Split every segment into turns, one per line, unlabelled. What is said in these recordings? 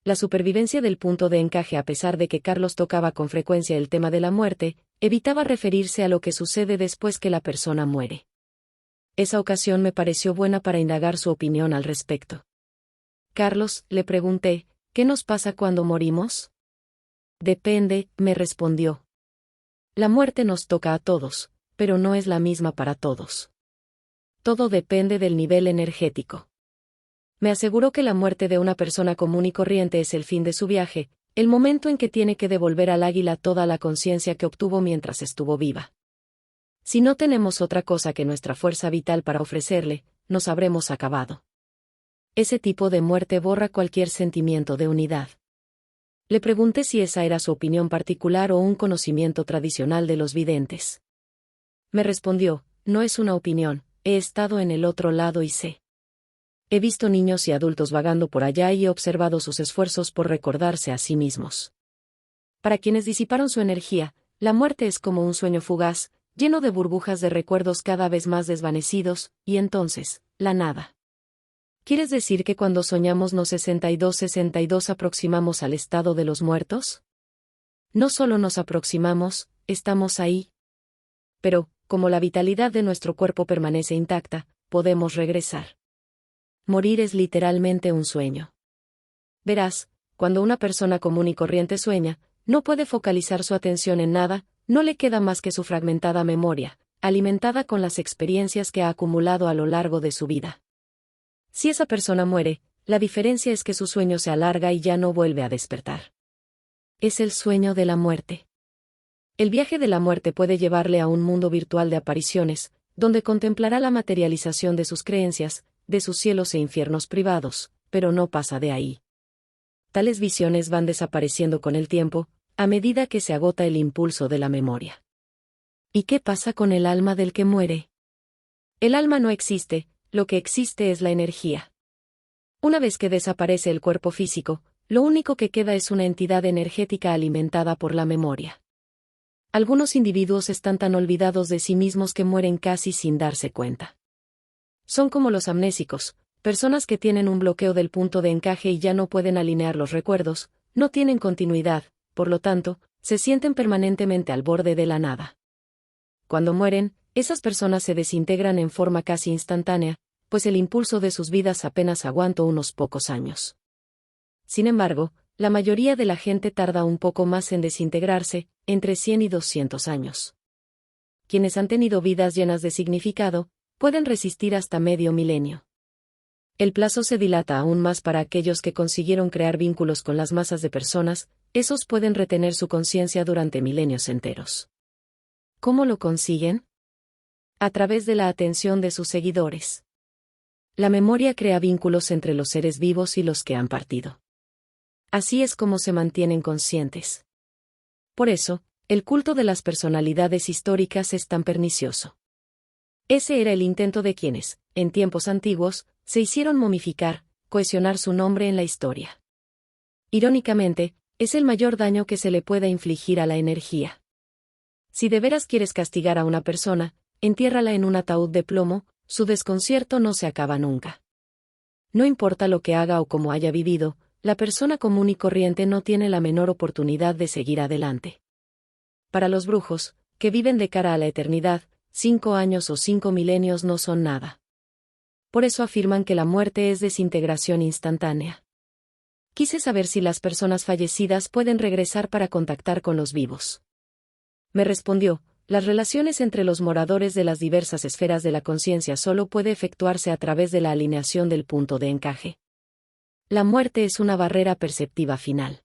La supervivencia del punto de encaje. A pesar de que Carlos tocaba con frecuencia el tema de la muerte, evitaba referirse a lo que sucede después que la persona muere. Esa ocasión me pareció buena para indagar su opinión al respecto. Carlos, le pregunté, ¿qué nos pasa cuando morimos? Depende, me respondió. La muerte nos toca a todos, pero no es la misma para todos. Todo depende del nivel energético. Me aseguró que la muerte de una persona común y corriente es el fin de su viaje, el momento en que tiene que devolver al águila toda la conciencia que obtuvo mientras estuvo viva. Si no tenemos otra cosa que nuestra fuerza vital para ofrecerle, nos habremos acabado. Ese tipo de muerte borra cualquier sentimiento de unidad. Le pregunté si esa era su opinión particular o un conocimiento tradicional de los videntes. Me respondió, no es una opinión, he estado en el otro lado y sé. He visto niños y adultos vagando por allá y he observado sus esfuerzos por recordarse a sí mismos. Para quienes disiparon su energía, la muerte es como un sueño fugaz, lleno de burbujas de recuerdos cada vez más desvanecidos, y entonces, la nada. ¿Quieres decir que cuando soñamos nos 62 aproximamos al estado de los muertos? No solo nos aproximamos, estamos ahí. Pero, como la vitalidad de nuestro cuerpo permanece intacta, podemos regresar. Morir es literalmente un sueño. Verás, cuando una persona común y corriente sueña, no puede focalizar su atención en nada, no le queda más que su fragmentada memoria, alimentada con las experiencias que ha acumulado a lo largo de su vida. Si esa persona muere, la diferencia es que su sueño se alarga y ya no vuelve a despertar. Es el sueño de la muerte. El viaje de la muerte puede llevarle a un mundo virtual de apariciones, donde contemplará la materialización de sus creencias, de sus cielos e infiernos privados, pero no pasa de ahí. Tales visiones van desapareciendo con el tiempo, a medida que se agota el impulso de la memoria. ¿Y qué pasa con el alma del que muere? El alma no existe, lo que existe es la energía. Una vez que desaparece el cuerpo físico, lo único que queda es una entidad energética alimentada por la memoria. Algunos individuos están tan olvidados de sí mismos que mueren casi sin darse cuenta. Son como los amnésicos, personas que tienen un bloqueo del punto de encaje y ya no pueden alinear los recuerdos, no tienen continuidad, por lo tanto, se sienten permanentemente al borde de la nada. Cuando mueren, esas personas se desintegran en forma casi instantánea, pues el impulso de sus vidas apenas aguanta unos pocos años. Sin embargo, la mayoría de la gente tarda un poco más en desintegrarse, entre 100 y 200 años. Quienes han tenido vidas llenas de significado, pueden resistir hasta medio milenio. El plazo se dilata aún más para aquellos que consiguieron crear vínculos con las masas de personas, esos pueden retener su conciencia durante milenios enteros. ¿Cómo lo consiguen? A través de la atención de sus seguidores. La memoria crea vínculos entre los seres vivos y los que han partido. Así es como se mantienen conscientes. Por eso, el culto de las personalidades históricas es tan pernicioso. Ese era el intento de quienes, en tiempos antiguos, se hicieron momificar, cohesionar su nombre en la historia. Irónicamente, es el mayor daño que se le pueda infligir a la energía. Si de veras quieres castigar a una persona, entiérrala en un ataúd de plomo, su desconcierto no se acaba nunca. No importa lo que haga o cómo haya vivido, la persona común y corriente no tiene la menor oportunidad de seguir adelante. Para los brujos, que viven de cara a la eternidad, 5 años o 5 milenios no son nada. Por eso afirman que la muerte es desintegración instantánea. Quise saber si las personas fallecidas pueden regresar para contactar con los vivos. Me respondió, las relaciones entre los moradores de las diversas esferas de la conciencia solo puede efectuarse a través de la alineación del punto de encaje. La muerte es una barrera perceptiva final.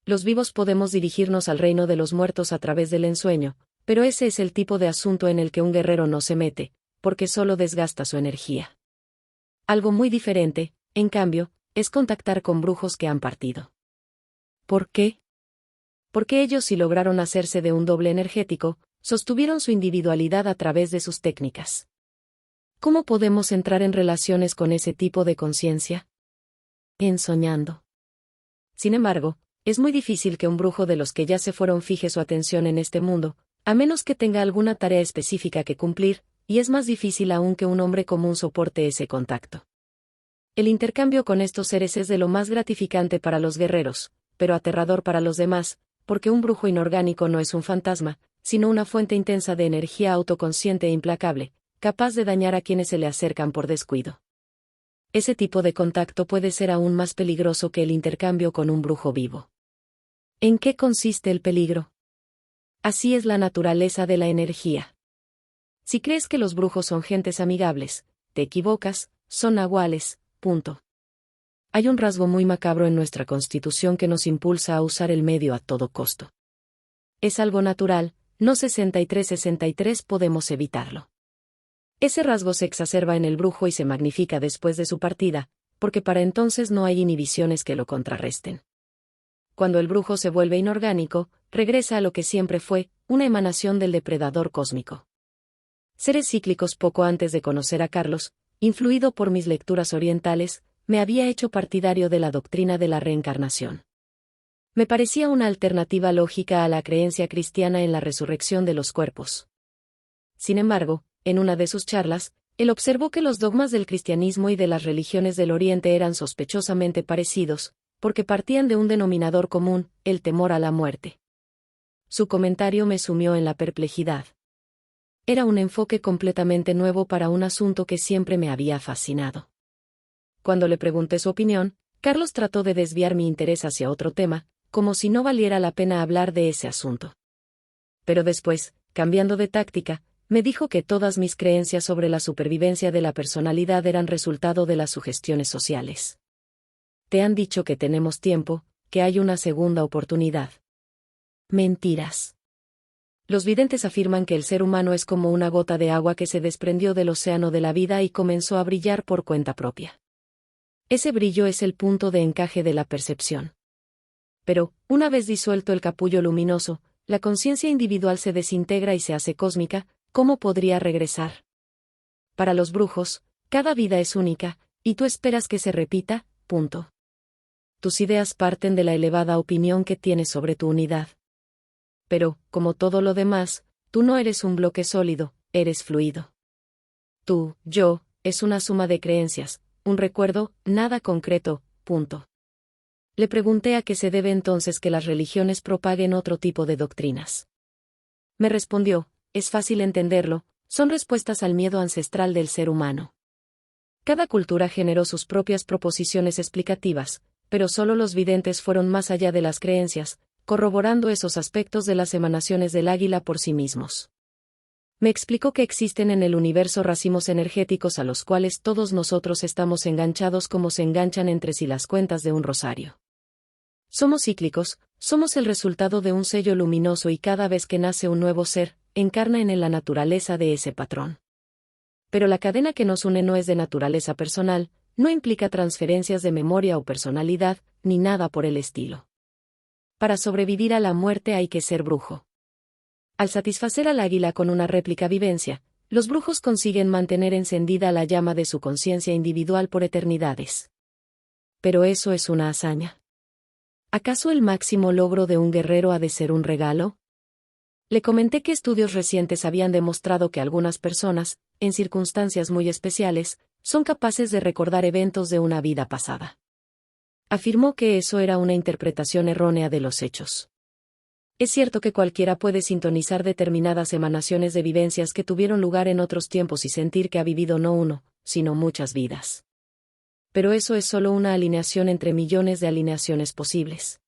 Los vivos podemos dirigirnos al reino de los muertos a través del ensueño, pero ese es el tipo de asunto en el que un guerrero no se mete, porque solo desgasta su energía. Algo muy diferente, en cambio, es contactar con brujos que han partido. ¿Por qué? Porque ellos sí lograron hacerse de un doble energético, sostuvieron su individualidad a través de sus técnicas. ¿Cómo podemos entrar en relaciones con ese tipo de conciencia? Ensoñando. Sin embargo, es muy difícil que un brujo de los que ya se fueron fije su atención en este mundo, a menos que tenga alguna tarea específica que cumplir, y es más difícil aún que un hombre común soporte ese contacto. El intercambio con estos seres es de lo más gratificante para los guerreros, pero aterrador para los demás, porque un brujo inorgánico no es un fantasma, sino una fuente intensa de energía autoconsciente e implacable, capaz de dañar a quienes se le acercan por descuido. Ese tipo de contacto puede ser aún más peligroso que el intercambio con un brujo vivo. ¿En qué consiste el peligro? Así es la naturaleza de la energía. Si crees que los brujos son gentes amigables, te equivocas, son nahuales. Punto. Hay un rasgo muy macabro en nuestra constitución que nos impulsa a usar el medio a todo costo. Es algo natural, no 63-63 podemos evitarlo. Ese rasgo se exacerba en el brujo y se magnifica después de su partida, porque para entonces no hay inhibiciones que lo contrarresten. Cuando el brujo se vuelve inorgánico, regresa a lo que siempre fue, una emanación del depredador cósmico. Seres cíclicos poco antes de conocer a Carlos, influido por mis lecturas orientales, me había hecho partidario de la doctrina de la reencarnación. Me parecía una alternativa lógica a la creencia cristiana en la resurrección de los cuerpos. Sin embargo, en una de sus charlas, él observó que los dogmas del cristianismo y de las religiones del Oriente eran sospechosamente parecidos, porque partían de un denominador común, el temor a la muerte. Su comentario me sumió en la perplejidad. Era un enfoque completamente nuevo para un asunto que siempre me había fascinado. Cuando le pregunté su opinión, Carlos trató de desviar mi interés hacia otro tema, como si no valiera la pena hablar de ese asunto. Pero después, cambiando de táctica, me dijo que todas mis creencias sobre la supervivencia de la personalidad eran resultado de las sugestiones sociales. Te han dicho que tenemos tiempo, que hay una segunda oportunidad. Mentiras. Los videntes afirman que el ser humano es como una gota de agua que se desprendió del océano de la vida y comenzó a brillar por cuenta propia. Ese brillo es el punto de encaje de la percepción. Pero, una vez disuelto el capullo luminoso, la conciencia individual se desintegra y se hace cósmica, ¿cómo podría regresar? Para los brujos, cada vida es única, y tú esperas que se repita, punto. Tus ideas parten de la elevada opinión que tienes sobre tu unidad. Pero, como todo lo demás, tú no eres un bloque sólido, eres fluido. Tú, yo, es una suma de creencias, un recuerdo, nada concreto, punto. Le pregunté a qué se debe entonces que las religiones propaguen otro tipo de doctrinas. Me respondió, es fácil entenderlo, son respuestas al miedo ancestral del ser humano. Cada cultura generó sus propias proposiciones explicativas, pero solo los videntes fueron más allá de las creencias, corroborando esos aspectos de las emanaciones del águila por sí mismos. Me explicó que existen en el universo racimos energéticos a los cuales todos nosotros estamos enganchados como se enganchan entre sí las cuentas de un rosario. Somos cíclicos, somos el resultado de un sello luminoso y cada vez que nace un nuevo ser, encarna en él la naturaleza de ese patrón. Pero la cadena que nos une no es de naturaleza personal, no implica transferencias de memoria o personalidad, ni nada por el estilo. Para sobrevivir a la muerte hay que ser brujo. Al satisfacer al águila con una réplica vivencia, los brujos consiguen mantener encendida la llama de su conciencia individual por eternidades. Pero eso es una hazaña. ¿Acaso el máximo logro de un guerrero ha de ser un regalo? Le comenté que estudios recientes habían demostrado que algunas personas, en circunstancias muy especiales, son capaces de recordar eventos de una vida pasada. Afirmó que eso era una interpretación errónea de los hechos. Es cierto que cualquiera puede sintonizar determinadas emanaciones de vivencias que tuvieron lugar en otros tiempos y sentir que ha vivido no uno, sino muchas vidas. Pero eso es solo una alineación entre millones de alineaciones posibles.